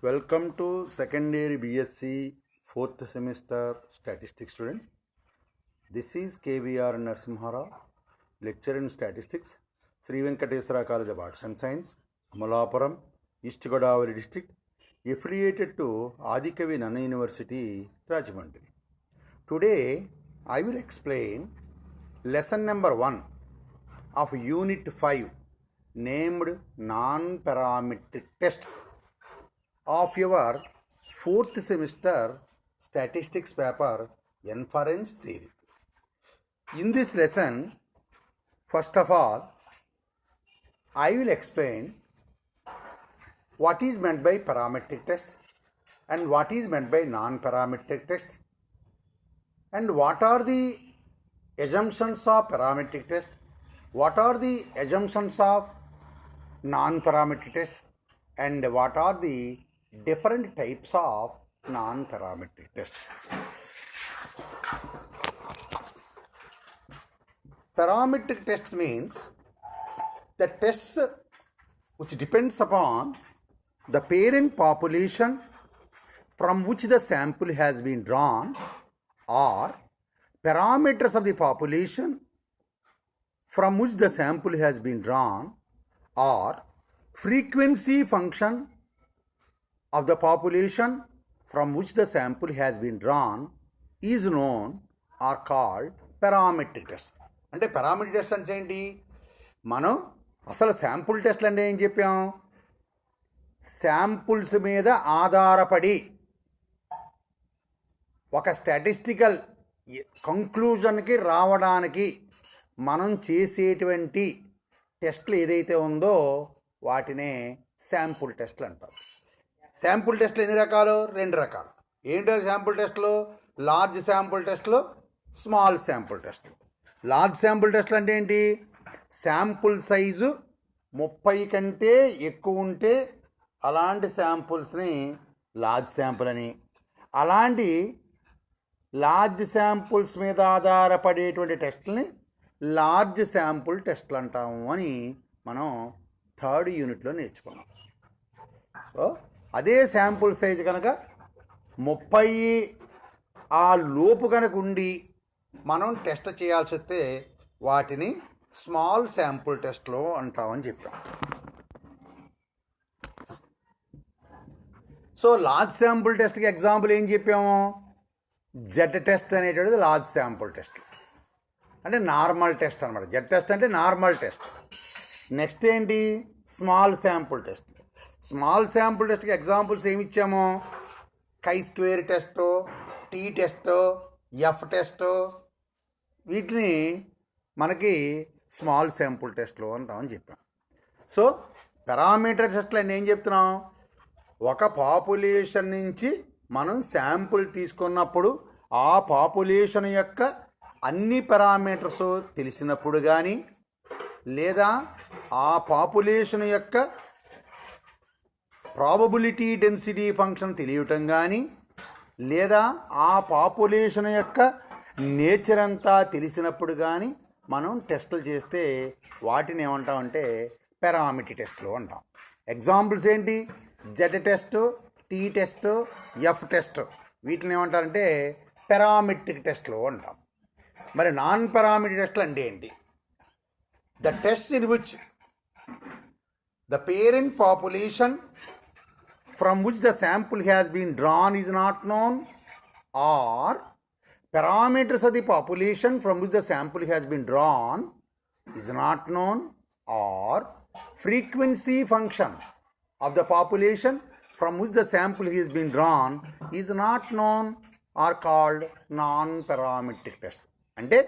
Welcome to second year BSc fourth semester statistics students. This is KVR Narasimha, lecturer in statistics, Sri Venkateswara College of Arts and Science, Amalapuram, East Godavari district, affiliated to Adikavi Nana University, Rajahmundry. Today I will explain lesson number 1 of unit 5 named non-parametric tests of your fourth semester statistics paper inference theory. In this lesson, first of all, I will explain what is meant by parametric tests and what is meant by non-parametric tests and what are the assumptions of parametric tests, what are the assumptions of non-parametric tests, and what are the different types of non-parametric tests. Parametric tests means the tests which depends upon the parent population from which the sample has been drawn, or parameters of the population from which the sample has been drawn, or frequency function of the population from which the sample has been drawn is known or called parametric tests. అంటే parametric tests అంటే ఏంటి? మనం అసలు sample టెస్ట్లు అంటే ఏం చెప్పాం? Samples మీద ఆధారపడి ఒక స్టాటిస్టికల్ కంక్లూజన్కి రావడానికి మనం చేసేటువంటి టెస్ట్లు ఏదైతే ఉందో వాటినే శాంపుల్ టెస్ట్లు అంటారు. శాంపుల్ టెస్ట్లు ఎన్ని రకాలు? 2 రకాలు. ఏంటో శాంపుల్ టెస్ట్లు? లార్జ్ శాంపుల్ టెస్ట్లు, స్మాల్ శాంపుల్ టెస్ట్లు. లార్జ్ శాంపుల్ టెస్ట్లు అంటే ఏంటి? శాంపుల్ సైజు 30 కంటే ఎక్కువ ఉంటే అలాంటి శాంపుల్స్ని లార్జ్ శాంపుల్ అని, అలాంటి లార్జ్ శాంపుల్స్ మీద ఆధారపడేటువంటి టెస్ట్ని లార్జ్ శాంపుల్ టెస్ట్లు అంటాము అని మనం 3rd యూనిట్లో నేర్చుకున్నాం. సో అదే శాంపుల్ సైజు కనుక 30 ఆ లోపు కనుక ఉండి మనం టెస్ట్ చేయాల్సి వస్తే వాటిని స్మాల్ శాంపుల్ టెస్ట్లో అంటామని చెప్పాం. సో లార్జ్ శాంపుల్ టెస్ట్కి ఎగ్జాంపుల్ ఏం చెప్పాము? జెడ్ టెస్ట్ అనేటువంటిది లార్జ్ శాంపుల్ టెస్ట్, అంటే నార్మల్ టెస్ట్ అనమాట. జెడ్ టెస్ట్ అంటే నార్మల్ టెస్ట్. నెక్స్ట్ ఏంటి? Small sample test. Small sample టెస్ట్కి ఎగ్జాంపుల్స్ ఏమి ఇచ్చాము? Chi square test, T test, F test, వీటిని మనకి స్మాల్ శాంపుల్ టెస్ట్లు అంటామని చెప్పాం. సో పారామీటర్ టెస్ట్లు అని ఏం చెప్తున్నాం? ఒక పాపులేషన్ నుంచి మనం శాంపుల్ తీసుకున్నప్పుడు ఆ పాపులేషన్ యొక్క అన్ని పారామీటర్స్ తెలిసినప్పుడు కానీ, లేదా ఆ పాపులేషన్ యొక్క ప్రాబబిలిటీ డెన్సిటీ ఫంక్షన్ తెలియటం కానీ, లేదా ఆ పాపులేషన్ యొక్క నేచర్ అంతా తెలిసినప్పుడు కానీ మనం టెస్టులు చేస్తే వాటిని ఏమంటామంటే పారామీట్రిక్ టెస్ట్లు అంటాం. ఎగ్జాంపుల్స్ ఏంటి? Z test, T test, F test, వీటిని ఏమంటారంటే పారామీట్రిక్ టెస్ట్లు అంటాం. మరి నాన్ పారామీట్రిక్ టెస్ట్లు అంటే ఏంటి? The test in which the parent population from which the sample has been drawn is not known, or parameters of the population from which the sample has been drawn is not known, or frequency function of the population from which the sample has been drawn is not known, are called non-parametric tests. అంటే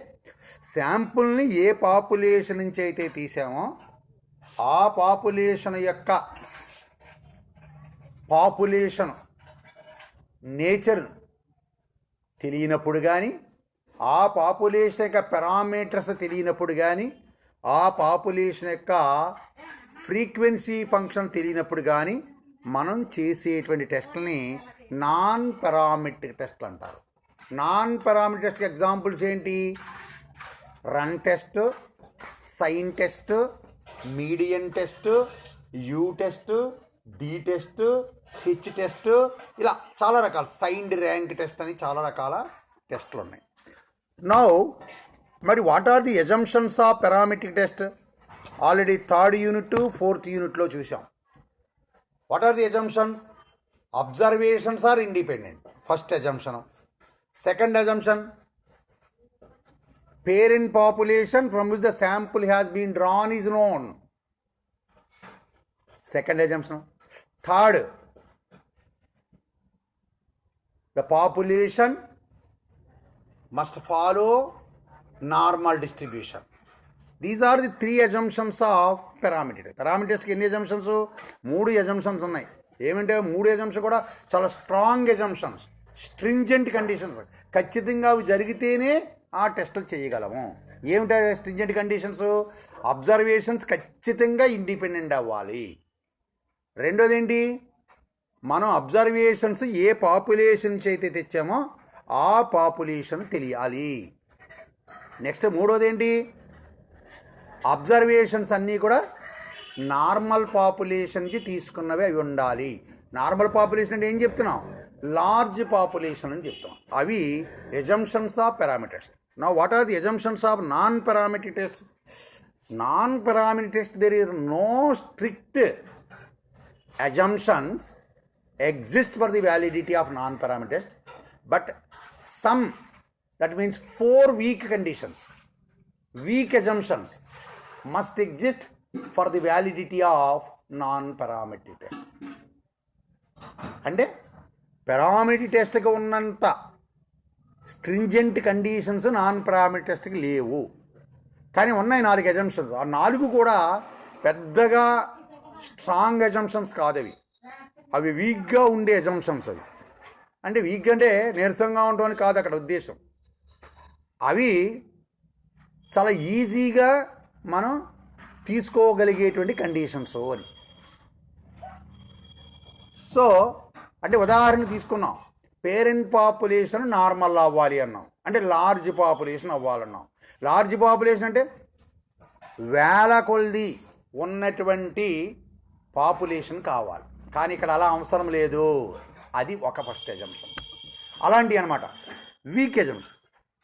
శాంపుల్ని ఏ population నుంచి అయితే తీసామో ఆ population యొక్క population nature తెలియనప్పుడు కానీ, ఆ population యొక్క parameters తెలియనప్పుడు కానీ, ఆ పాపులేషన్ యొక్క ఫ్రీక్వెన్సీ ఫంక్షన్ తెలియనప్పుడు కానీ మనం చేసేటువంటి టెస్ట్ని నాన్ పారామెట్రిక్ టెస్ట్లు అంటారు. నాన్ పారామెట్రిక్ టెస్ట్కి ఎగ్జాంపుల్స్ ఏంటి? Run test, sign test, median test, U test, D test, pitch test, ఇలా చాలా రకాల సైన్డ్ ర్యాంక్ టెస్ట్ అని చాలా రకాల టెస్ట్లు ఉన్నాయి. నౌ మరి what are the assumptions of parametric test? Already 3rd unit 4th యూనిట్లో చూసాం. What are the assumptions? Observations are independent, first assumption. Second assumption, parent population from which the sample has been drawn is known. Second assumption. Third, the population must follow normal distribution. These are the 3 assumptions of parameter. Parameters కి ఎన్ని assumptions? 3 assumptions ఉన్నాయి. ఏమంటే 3 assumptions కూడా చాలా strong assumptions, stringent conditions. ఖచ్చితంగా అవి జరిగితేనే ఆ టెస్టులు చేయగలము. ఏమిటా స్ట్రింజెంట్ కండిషన్స్? అబ్జర్వేషన్స్ ఖచ్చితంగా ఇండిపెండెంట్ అవ్వాలి. రెండోది ఏంటి? మనం అబ్జర్వేషన్స్ ఏ పాపులేషన్స్ అయితే తెచ్చామో ఆ పాపులేషన్ తెలియాలి. నెక్స్ట్ మూడోది ఏంటి? అబ్జర్వేషన్స్ అన్నీ కూడా నార్మల్ పాపులేషన్కి తీసుకున్నవి అవి ఉండాలి. నార్మల్ పాపులేషన్ అంటే ఏం చెప్తున్నాం? లార్జ్ పాపులేషన్ అని చెప్తాం. అవి assumptions of parameters. Now what are the assumptions of non-parametric test? Non-parametric test, there is no strict assumptions exist for the validity of non-parametric test, but some, that means 4 weak conditions, weak assumptions must exist for the validity of non-parametric test. అంటే parametric టెస్ట్కి ఉన్నంత stringent conditions non parametric టెస్ట్కి లేవు. కానీ ఉన్నాయి 4 assumptions. ఆ 4 కూడా పెద్దగా స్ట్రాంగ్ అజంప్షన్స్ కాదవి. అవి వీక్గా ఉండే అజంప్షన్స్. అవి అంటే వీక్ అంటే నీరసంగా ఉండటం కాదు అక్కడ ఉద్దేశం. అవి చాలా ఈజీగా మనం తీసుకోగలిగేటువంటి కండిషన్స్ అని. సో అంటే ఉదాహరణ తీసుకున్నాం, పేరెంట్ పాపులేషన్ నార్మల్ అవ్వాలి అన్నాం, అంటే లార్జ్ పాపులేషన్ అవ్వాలన్నాం. లార్జ్ పాపులేషన్ అంటే వేల కొలది ఉన్నటువంటి పాపులేషన్ కావాలి. కానీ ఇక్కడ అలా అవసరం లేదు. అది ఒక ఫస్ట్ అజంప్షన్. అలాంటివి అనమాట వీక్ అజంప్షన్.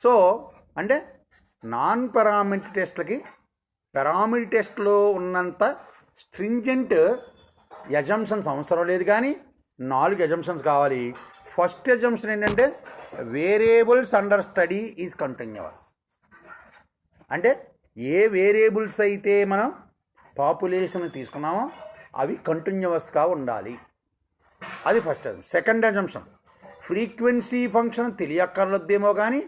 సో అంటే నాన్ పారామెట్రిక్ టెస్ట్లకి పారామెట్రిక్ టెస్ట్లో ఉన్నంత స్ట్రింజెంట్ అజంప్షన్స్ అవసరం లేదు, కానీ 4 అజంప్షన్స్ కావాలి. ఫస్ట్ అజంప్షన్ ఏంటంటే variables under study is continuous. అంటే ఏ వేరియబుల్స్ అయితే మనం పాపులేషన్ తీసుకున్నామో అవి కంటిన్యూస్గా ఉండాలి. అది first assumption. Second assumption, frequency function తెలియక్కర్లేదేమో కానీ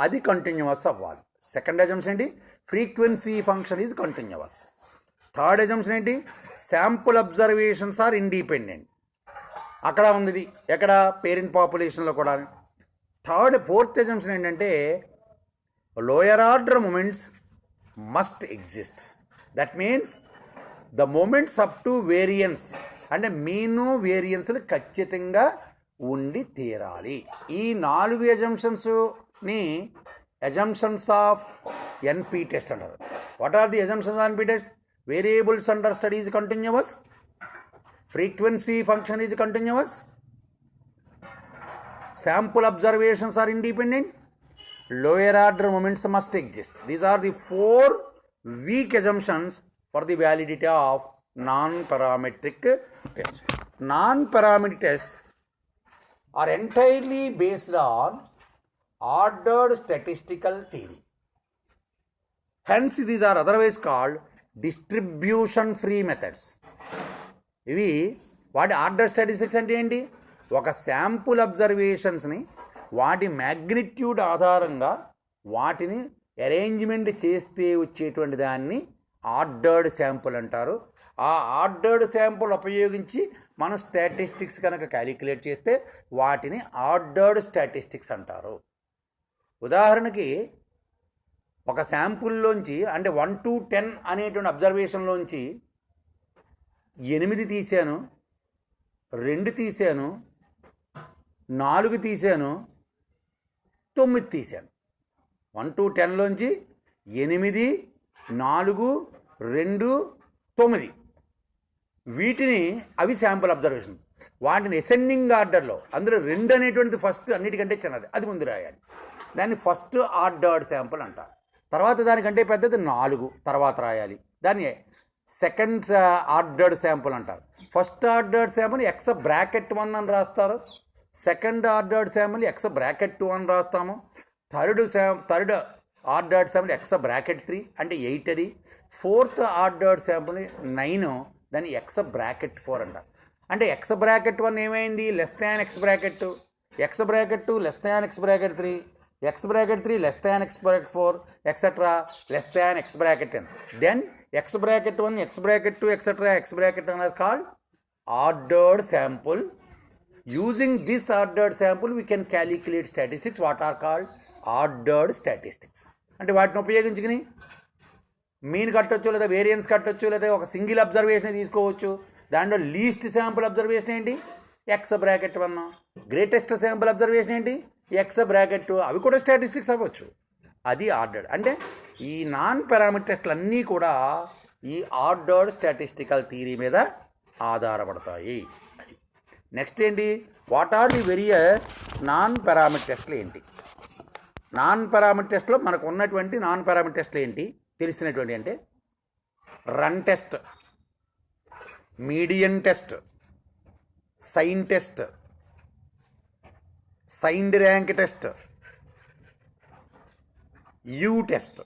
అది కంటిన్యూస్ అవ్వాలి. సెకండ్ అజంప్షన్ ఏంటి? Frequency function is continuous. Third assumption ఏంటి? Sample observations are independent. అక్కడ ఉంది, ఎక్కడ? పేరెంట్ పాపులేషన్లో కూడా. ఫోర్త్ అజంప్షన్ ఏంటంటే lower order moments must exist. That means the moments up to variance, అంటే మీను వేరియన్స్లు ఖచ్చితంగా ఉండి తీరాలి. ఈ 4 అజంప్షన్స్ని అజంప్షన్స్ ఆఫ్ ఎన్పి టెస్ట్ అంటారు. What are the assumptions of NP test? Variables under study is continuous, frequency function is continuous, sample observations are independent, lower order moments must exist. These are the 4 weak assumptions for the validity of non-parametric tests. Non-parametric tests are entirely based on ordered statistical theory. Hence these are otherwise called distribution free methods. ఇవి వాటి order statistics అంటే ఏంటి? ఒక sample అబ్జర్వేషన్స్ని వాటి magnitude ఆధారంగా వాటిని arrangement చేస్తే వచ్చేటువంటి దాన్ని ఆర్డర్డ్ శాంపుల్ అంటారు. ఆ ఆర్డర్డ్ శాంపుల్ ఉపయోగించి మనం స్టాటిస్టిక్స్ కనుక క్యాలిక్యులేట్ చేస్తే వాటిని ఆర్డర్డ్ స్టాటిస్టిక్స్ అంటారు. ఉదాహరణకి ఒక శాంపుల్లోంచి అంటే 1 to 10 అనేటువంటి అబ్జర్వేషన్లోంచి 8 తీశాను, 2 తీశాను, 4 తీశాను, 9 తీశాను. 1 to 10లోంచి 8, 4, 2, 9 వీటిని అవి శాంపుల్ అబ్జర్వేషన్. వాటిని అసెండింగ్ ఆర్డర్లో, అందులో 2 అనేటువంటిది ఫస్ట్ అన్నిటికంటే చిన్నది, అది ముందు రాయాలి. దాన్ని ఫస్ట్ ఆర్డర్డ్ శాంపుల్ అంటారు. తర్వాత దానికంటే పెద్దది 4 తర్వాత రాయాలి, దాన్ని సెకండ్ ఆర్డర్డ్ శాంపుల్ అంటారు. First ordered sample X bracket 1 అని రాస్తారు, second ordered sample X bracket 2 అని రాస్తాము, third ordered sample X bracket 3 అంటే 8 అది, ఫోర్త్ ఆర్డర్డ్ శాంపుల్ 9 దాన్ని ఎక్స్ బ్రాకెట్ 4 అంటారు. అంటే ఎక్స్ బ్రాకెట్ 1 ఏమైంది, less than x bracket 2, x bracket 2 less than x bracket 3, x bracket 3 less than x bracket 4 etcetera less than x bracket 10. Then x bracket 1 x bracket 2 etcetera x bracket 10 is called ordered sample. Using this ordered sample we can calculate statistics, what are called ordered statistics. అంటే వాటిని ఉపయోగించుకుని mean కట్టొచ్చు, లేదా variance కట్టొచ్చు, లేదా ఒక single observation తీసుకోవచ్చు. దాంట్లో లీస్ట్ శాంపుల్ అబ్జర్వేషన్ ఏంటి, X bracket 1, greatest sample observation ఏంటి, ఎక్స్ బ్రాకెట్ 2, అవి కూడా స్టాటిస్టిక్స్ అవ్వచ్చు. అది ఆర్డర్డ్. అంటే ఈ నాన్ పారామీటర్ టెస్ట్లు అన్నీ కూడా ఈ ఆర్డర్డ్ స్టాటిస్టికల్ థియరీ మీద ఆధారపడతాయి. అది నెక్స్ట్ ఏంటి, what are the various non parameter టెస్ట్లు ఏంటి. నాన్ పారామీటర్ టెస్ట్లో మనకు ఉన్నటువంటి నాన్ పారామీటర్ టెస్ట్లు ఏంటి తెలిసినటువంటి అంటే run test, median test, sign test, signed rank test, U test,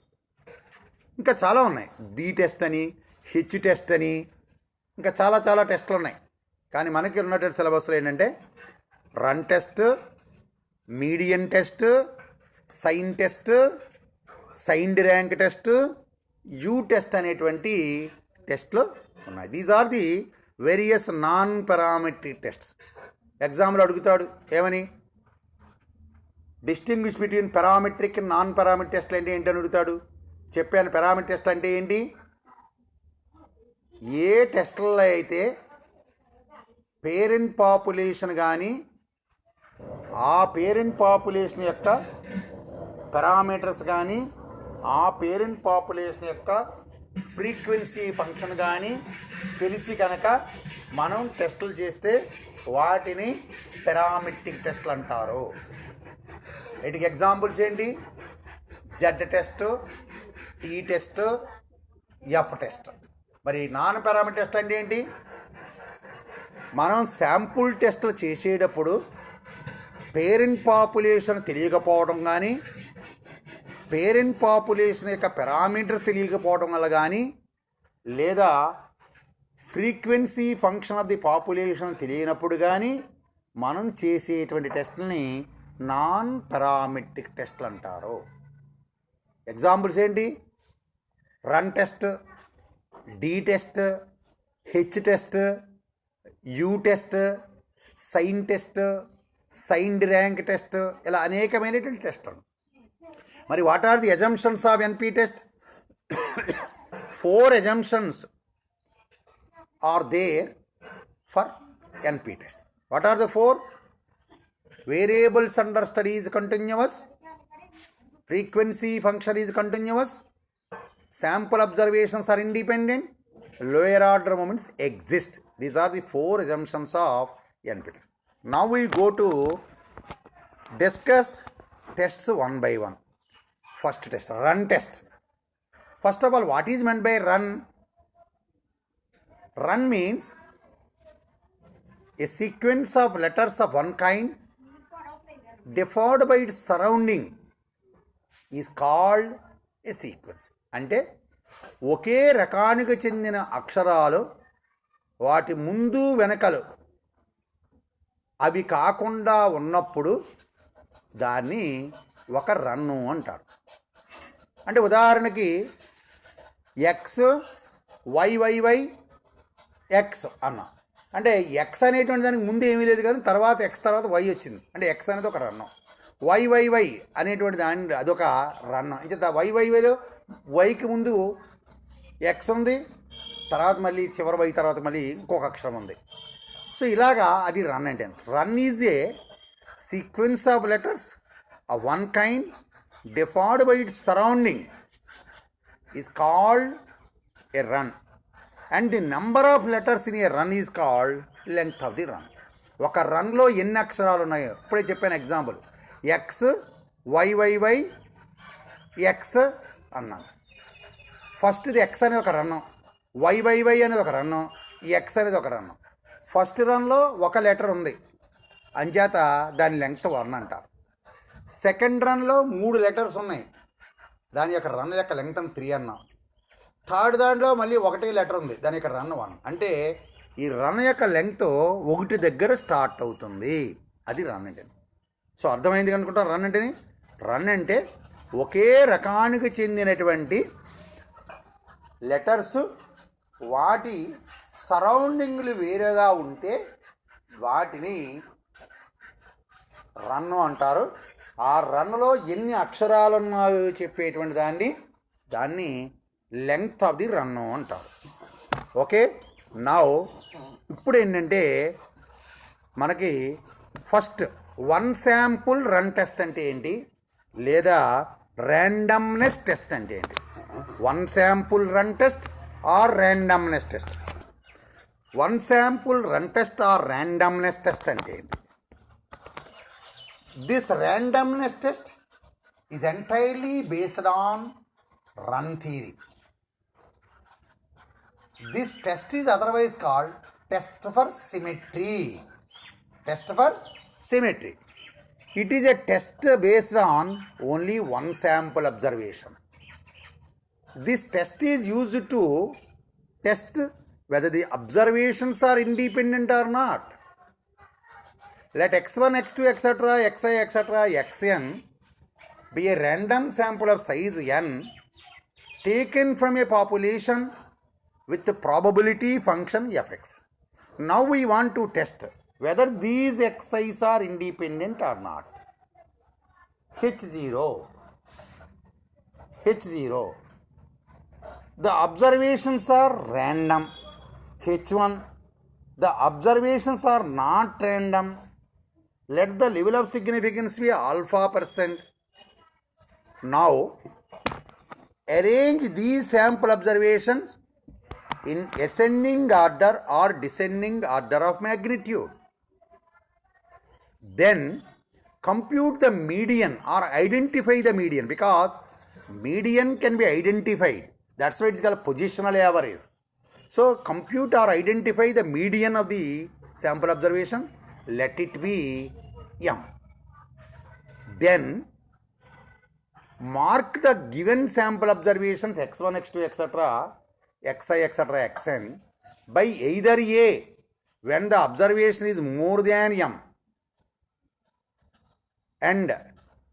ఇంకా చాలా ఉన్నాయి. డి టెస్ట్ అని, హెచ్ టెస్ట్ అని, ఇంకా చాలా చాలా టెస్ట్లు ఉన్నాయి. కానీ మనకి ఉన్నటువంటి సిలబస్లో ఏంటంటే run test, median test, sign test, signed rank test, U test అనేటువంటి టెస్ట్లు ఉన్నాయి. These are the various non parametric tests. ఎగ్జామ్లో అడుగుతాడు ఏమని, distinguish between parametric and non parametric టెస్ట్లు అంటే ఏంటని అడుగుతాడు. చెప్పాను, పారామెట్రిక్ టెస్ట్ అంటే ఏంటి, ఏ టెస్టుల్లో అయితే పేరెంట్ పాపులేషన్ కానీ ఆ పేరెంట్ పాపులేషన్ యొక్క పారామీటర్స్ కానీ ఆ పేరెంట్ పాపులేషన్ యొక్క ఫ్రీక్వెన్సీ ఫంక్షన్ కానీ తెలిసి కనుక మనం టెస్టులు చేస్తే వాటిని పారామెట్రిక్ టెస్టులు అంటారు. వీటికి ఎగ్జాంపుల్స్ ఏంటి, Z test, T test, F test. మరి నాన్ పారామీటర్ టెస్ట్ అంటే ఏంటి, మనం శాంపుల్ టెస్టులు చేసేటప్పుడు పేరెంట్ పాపులేషన్ తెలియకపోవడం కానీ పేరెంట్ పాపులేషన్ యొక్క పారామీటర్ తెలియకపోవడం వల్ల కానీ లేదా frequency function of the population తెలియనప్పుడు కానీ మనం చేసేటువంటి టెస్టులని నాన్ పారామెట్రిక్ టెస్ట్లు అంటారు. ఎగ్జాంపుల్స్ ఏంటి, run test, D test, H test, U test, sign test, signed rank test, ఇలా అనేకమైనటువంటి టెస్టులు. మరి what are the assumptions of NP test? 4 assumptions are there for NP test. What are the 4? Variables under study is continuous, frequency function is continuous, sample observations are independent, lower order moments exist. These are the 4 assumptions of NP test. Now we go to discuss tests one by one. First test, run test. First of all, what is meant by run? Run means a sequence of letters of one kind defined by its surrounding is called a sequence. అంటే ఒకే రకానికి చెందిన అక్షరాలు వాటి ముందు వెనకలు అవి కాకుండా ఉన్నప్పుడు దాన్ని ఒక రన్ను అంటారు. అంటే ఉదాహరణకి ఎక్స్ వైవైవై ఎక్స్ అన్న, అంటే ఎక్స్ అనేటువంటి దానికి ముందు ఏమీ లేదు కానీ తర్వాత ఎక్స్ తర్వాత వై వచ్చింది, అంటే ఎక్స్ అనేది ఒక రన్ను. వైవైవై అనేటువంటి దాని అదొక రన్ను. ఇంత వైవైవైలో వైకి ముందు ఎక్స్ ఉంది, తర్వాత మళ్ళీ చివరి వై తర్వాత మళ్ళీ ఇంకొక అక్షరం ఉంది. సో ఇలాగా అది రన్ అంటే. Run is a sequence of letters of one kind defined by its surrounding is called a run, and the number of letters in a run is called length of the run. ఒక రన్లో ఎన్ని అక్షరాలు ఉన్నాయో ఇప్పుడే చెప్పాను example. X వైవైవై X అన్నాను. First ఇది X అనేది ఒక రన్ను, వైవైవై అనేది ఒక రన్ను, ఎక్స్ అనేది ఒక రన్ను. ఫస్ట్ రన్లో ఒక లెటర్ ఉంది, అంచేత దాని లెంగ్త్ 1 అంటారు. సెకండ్ రన్లో 3 లెటర్స్ ఉన్నాయి, దాని యొక్క రన్ యొక్క లెంగ్త్ 3 అన్నాం. థర్డ్ దాంట్లో మళ్ళీ 1 లెటర్ ఉంది, దాని యొక్క రన్ 1. అంటే ఈ రన్ యొక్క లెంగ్త్ 1 దగ్గర స్టార్ట్ అవుతుంది, అది రన్ అంటే. సో అర్థమైంది అనుకుంటా రన్ అంటేని. రన్ అంటే ఒకే రకానికి చెందినటువంటి లెటర్స్ వాటి సరౌండింగ్లు వేరేగా ఉంటే వాటిని రన్ను అంటారు. ఆ రన్నులో ఎన్ని అక్షరాలు ఉన్నాయో చెప్పేటువంటి దాన్ని లెంగ్త్ ఆఫ్ ది రన్ను అంటారు. ఓకే, నౌ ఇప్పుడు ఏంటంటే మనకి ఫస్ట్ 1 శాంపుల్ రన్ టెస్ట్ అంటే ఏంటి, లేదా ర్యాండమ్నెస్ టెస్ట్ అంటే ఏంటి. 1 sample run test or randomness test. 1 sample run test or randomness test అంటే ఏంటి. This randomness test is entirely based on run theory. This test is otherwise called test for symmetry. Test for symmetry. It is a test based on only 1 sample observation. This test is used to test whether the observations are independent or not. Let x1, x2, etc., xi, etc., xn be a random sample of size n taken from a population with the probability function fx. Now we want to test whether these xi's are independent or not. H0. The observations are random. H1. The observations are not random. Let the level of significance be alpha %. Now, arrange these sample observations in ascending order or descending order of magnitude. Then, compute the median or identify the median, because median can be identified. That's why it's called positional average. So, compute or identify the median of the sample observation. Let it be m. Then mark the given sample observations x1, x2, etc., xi, etc., xn by either a when the observation is more than m, and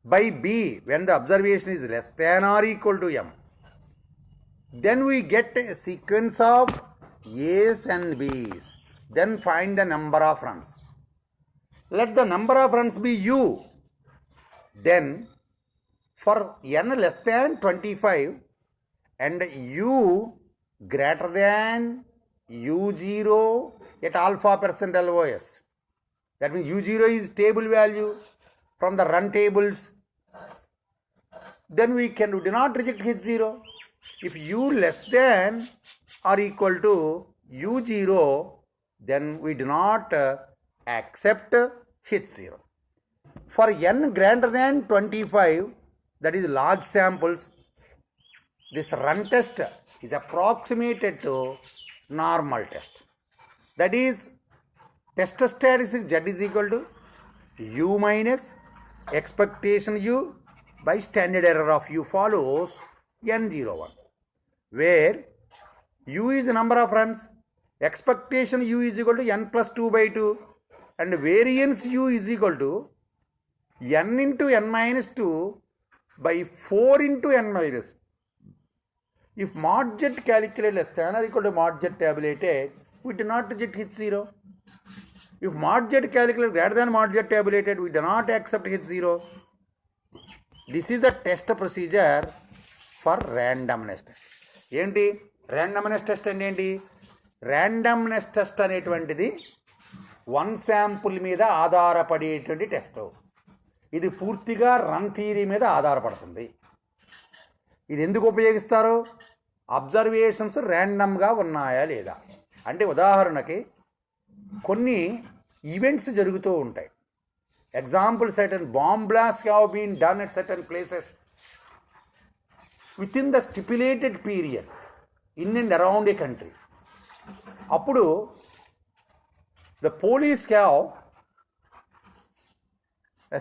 by b when the observation is less than or equal to m. Then we get a sequence of a's and b's. Then find the number of runs. Let the number of runs be u. Then for n less than 25 and u greater than u0 at alpha % LOS. That means u0 is table value from the run tables. Then we do not reject h0. If u less than or equal to u0, then we do not accept h0. For n greater than 25, that is large samples, this run test is approximated to normal test. That is, test statistics z is equal to u minus expectation u by standard error of u follows n01, where u is the number of runs, expectation u is equal to n plus 2 by 2, and variance u is equal to n into n minus 2 by 4 into n minus. If mod z calculated less than or equal to mod z tabulated, we do not reject h0. If mod z calculated greater than mod z tabulated, we do not accept h0. This is the test procedure for randomness test. ఏంటి randomness test అంటే ఏంటి? randomness test అనేటువంటిది 1 sample మీద ఆధారపడేటువంటి test. ఇది పూర్తిగా run theory మీద ఆధారపడుతుంది. ఇది ఎందుకు ఉపయోగిస్తారు? అబ్జర్వేషన్స్ ర్యాండమ్గా ఉన్నాయా లేదా అంటే, ఉదాహరణకి కొన్ని ఈవెంట్స్ జరుగుతూ ఉంటాయి. Example, certain bomb blast have been done at certain places with in the stipulated period in and around a country. అప్పుడు the police have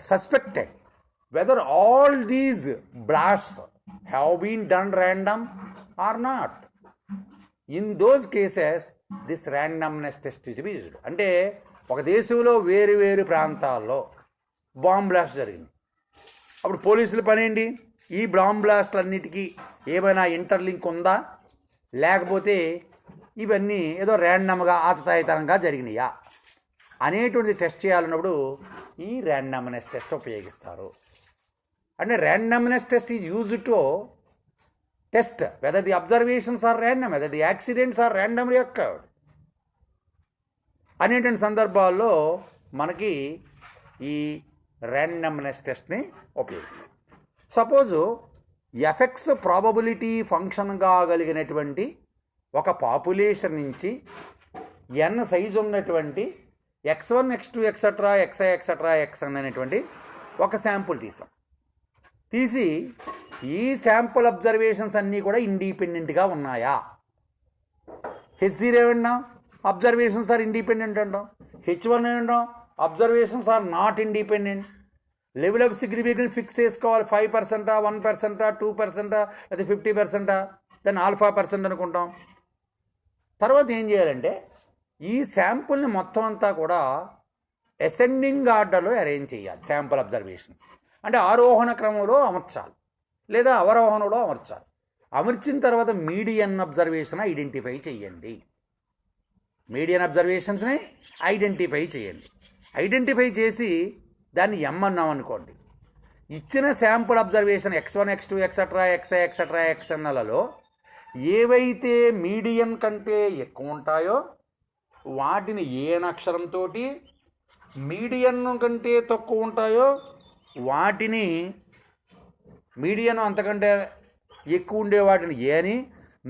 suspected whether all these blasts have been done random or not. In those cases, this randomness test is used. అంటే ఒక దేశంలో వేరు వేరు ప్రాంతాల్లో bomb blast జరిగింది. అప్పుడు పోలీసుల పని ఏంటి? ఈ బాంబ్ బ్లాస్ట్లన్నిటికీ ఏమైనా ఇంటర్లింక్ ఉందా, లేకపోతే ఇవన్నీ ఏదో ర్యాండమ్గా ఆతతాయితనంగా జరిగినాయా అనేటువంటిది టెస్ట్ చేయాలన్నప్పుడు ఈ ర్యాండమ్నెస్ టెస్ట్ ఉపయోగిస్తారు. అంటే randomness test is used to test whether the observations are random, whether the accidents are randomly occurred అనేటువంటి సందర్భాల్లో మనకి ఈ ర్యాండమ్నెస్ టెస్ట్ని ఉపయోగిస్తాం. సపోజు ఎఫెక్ట్స్ ప్రాబబిలిటీ ఫంక్షన్ కాగలిగినటువంటి ఒక పాపులేషన్ నుంచి ఎన్ సైజు ఉన్నటువంటి x1 x2 etcetera xi etcetera xn అనేటువంటి ఒక శాంపుల్ తీసి ఈ శాంపుల్ అబ్జర్వేషన్స్ అన్నీ కూడా ఇండిపెండెంట్గా ఉన్నాయా? H0 ఏమన్నా అబ్జర్వేషన్స్ ఆర్ ఇండిపెండెంట్ అంటాం, H1 ఏమంటాం observations are not independent. Level of significance fix చేసుకోవాలి. 5%, 1%, 2%, లేదా 50%, దెన్ α% అనుకుంటాం. తర్వాత ఏం చేయాలంటే ఈ శాంపుల్ని మొత్తం అంతా కూడా అసెండింగ్ ఆర్డర్లో అరేంజ్ చేయాలి. శాంపుల్ అబ్జర్వేషన్స్ అంటే ఆరోహణ క్రమంలో అమర్చాలి లేదా అవరోహణలో అమర్చాలి. అమర్చిన తర్వాత మీడియన్ అబ్జర్వేషన్ ఐడెంటిఫై చేయండి. మీడియన్ అబ్జర్వేషన్స్ని ఐడెంటిఫై చేయండి. ఐడెంటిఫై చేసి దాన్ని ఎమ్ అన్నాం అనుకోండి. ఇచ్చిన sample observation x1 x2 etcetera xi etcetera xnలలో ఏవైతే మీడియన్ కంటే ఎక్కువ ఉంటాయో వాటిని ఏ అక్షరంతో, మీడియన్ కంటే తక్కువ ఉంటాయో వాటిని, మీడియన్ అంతకంటే ఎక్కువ ఉండే వాటిని ఏ అని,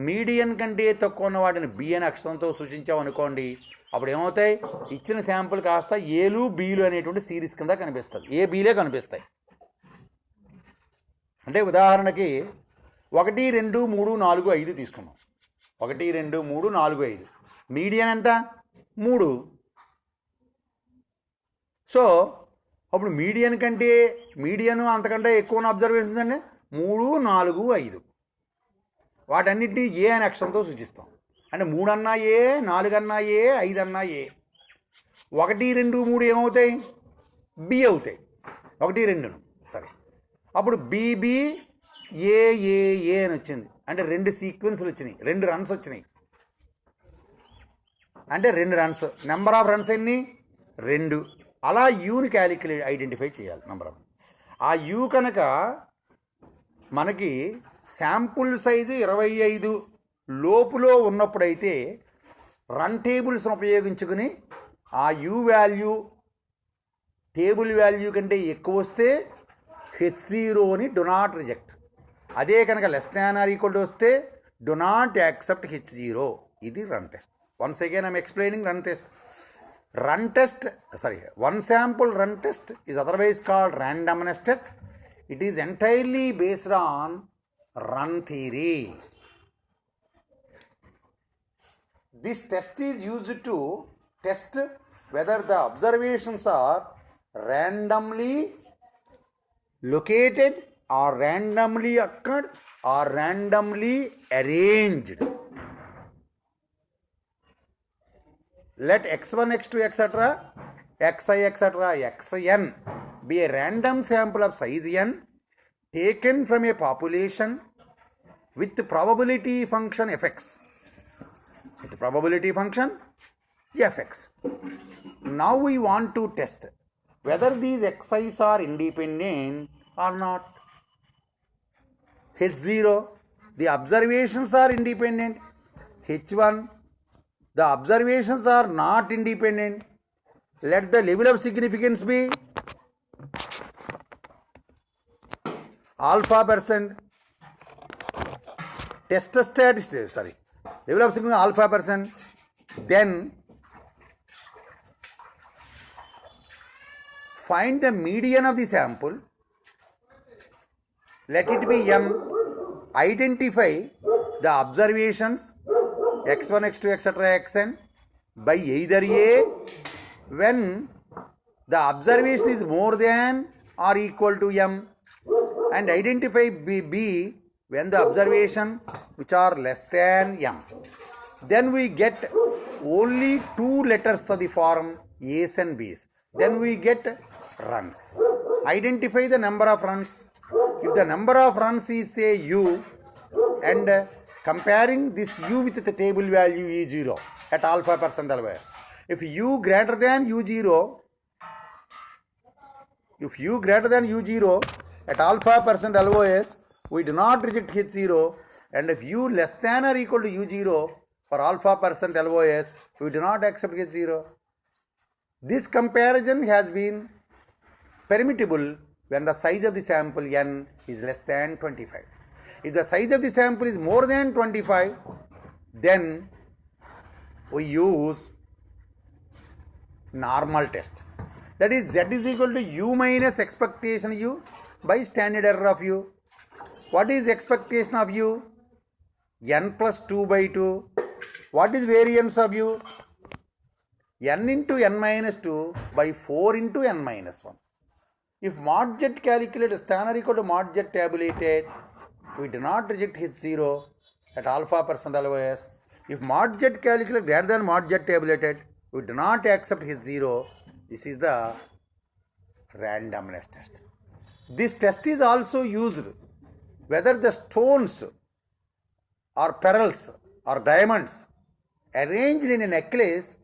మీడియన్ కంటే తక్కువ ఉన్న వాటిని బి అని అక్షరంతో సూచించామనుకోండి. అప్పుడు ఏమవుతాయి? ఇచ్చిన శాంపుల్ కాస్త ఏలు బీలు అనేటువంటి సిరీస్ కింద కనిపిస్తుంది. ఏ బీలే కనిపిస్తాయి. అంటే ఉదాహరణకి 1 2 3 4 5 తీసుకున్నాం. 1 2 3 4 5 మీడియన్ ఎంత? 3. సో అప్పుడు మీడియన్ అంతకంటే ఎక్కువ ఉన్న అబ్జర్వేషన్స్ అంటే 3 4 5 వాటన్నిటినీ ఏ అనే అక్షరంతో సూచిస్తాం. అంటే 3 అన్నా ఏ, 4 అన్నా ఏ, 5 అన్నా ఏ. 1 2 3 ఏమవుతాయి? బి అవుతాయి. 1 2 సరే. అప్పుడు బీబీ ఏ అని వచ్చింది. అంటే 2 సీక్వెన్స్లు వచ్చినాయి, 2 రన్స్ వచ్చినాయి. అంటే 2 రన్స్. నెంబర్ ఆఫ్ రన్స్ ఎన్ని? 2. అలా యూని ఐడెంటిఫై చేయాలి నెంబర్ ఆఫ్. ఆ యూ కనుక మనకి శాంపుల్ సైజు 25 లోపులో ఉన్నప్పుడైతే రన్ టేబుల్స్ని ఉపయోగించుకుని ఆ యూ వాల్యూ టేబుల్ వాల్యూ కంటే ఎక్కువ వస్తే H0ని డు నాట్ రిజెక్ట్. అదే కనుక less than or equal to వస్తే డు నాట్ యాక్సెప్ట్ H0. ఇది run test. Once again I am explaining run test. One sample run test is otherwise called randomness test. It is entirely based on run theory. This test is used to test whether the observations are randomly located or randomly occurred or randomly arranged. Let x1 x2 etc xi etc xn be a random sample of size n taken from a population with probability function fx. With probability function fx. Now we want to test whether these xi's are independent or not. H0, the observations are independent. H1, the observations are not independent. Let the level of significance be α%. Test statistics, level of significance α%. Then find the median of the sample, let it be m, identify the observations x1, x2, etc., xn by either a when the observation is more than or equal to m, and identify b when the observation which are less than m. Then we get only two letters of the form A's and B's. Then we get runs. Identify the number of runs. If the number of runs is say u, and comparing this u with the table value e0 at alpha percent LOS. If u greater than u0, at alpha percent LOS, we do not reject H0, and if u less than or equal to u0 for alpha percent LOS, we do not accept H0. This comparison has been permissible when the size of the sample n is less than 25. If the size of the sample is more than 25, then we use normal test. That is, z is equal to u minus expectation u by standard error of u. What is expectation of u? N plus 2 by 2. What is variance of u? N into n minus 2 by 4 into n minus 1. If mod z calculated standard equal to mod z tabulated, we do not reject H0 at alpha percent LOS. If mod z calculated greater than mod z tabulated, we do not accept H0. This is the randomness test. This test is also used whether the stones or pearls or diamonds arranged in a necklace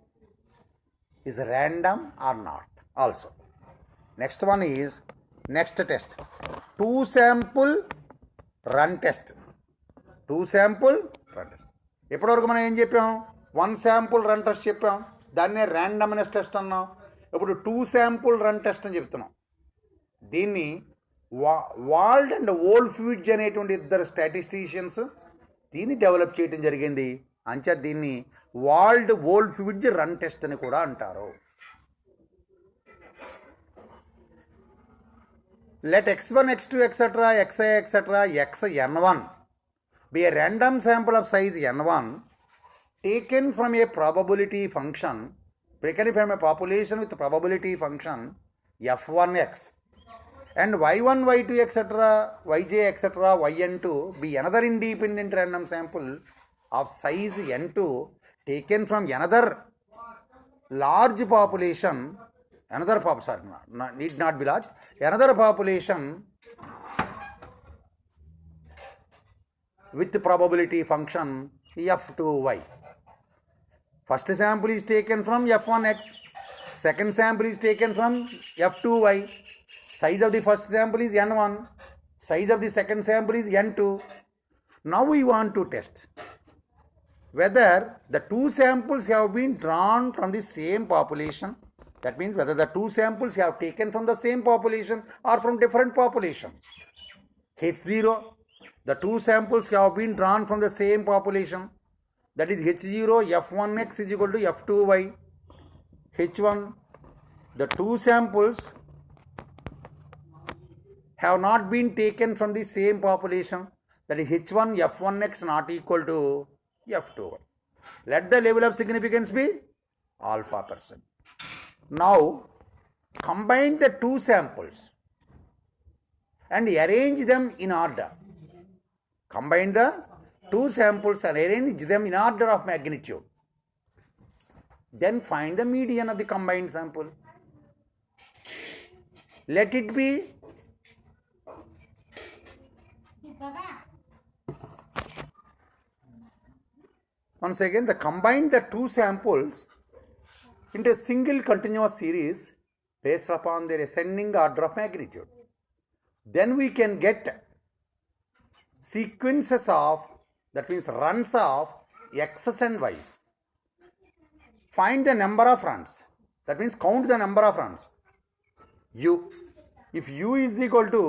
is random or not also. Next one is next test. Two sample run test. ఇప్పటివరకు మనం ఏం చెప్పాం? One sample run test చెప్పాం, దాన్నే randomness test అన్నాం. ఇప్పుడు two sample run test అని చెప్తున్నాం. దీన్ని వాల్డ్ అండ్ వోల్ఫ్విడ్జ్ అనేటువంటి ఇద్దరు స్టాటిస్టీషియన్స్ దీన్ని డెవలప్ చేయడం జరిగింది. అంచే దీన్ని వాల్డ్ వోల్ఫ్విడ్జ్ రన్ టెస్ట్ అని కూడా అంటారు. Let x1, x2, etc., xi, etc., xn1 be a random sample of size n1 taken from a probability function, taken from a population with probability function f1x, and y1, y2, etc., yj, etc., yn2 be another independent random sample of size n2 taken from another large population, another population with probability function f2y. First sample is taken from f1x, second sample is taken from f2y. Size of the first sample is n1, size of the second sample is n2. Now we want to test whether the two samples have been drawn from the same population. That means whether the two samples have taken from the same population or from different population. H0, the two samples have been drawn from the same population. That is H0 f1x is equal to f2y. H1, the two samples have not been taken from the same population. That is H1 f1x not equal to f2y. Let the level of significance be alpha percent. Now combine the two samples and arrange them in order. Combine the two samples and arrange them in order of magnitude. Then find the median of the combined sample. Let it be once again combine the two samples into a single continuous series based upon their ascending order of magnitude. Then we can get sequences of, that means runs of x's and y's. Find the number of runs, that means count the number of runs. U, if u is equal to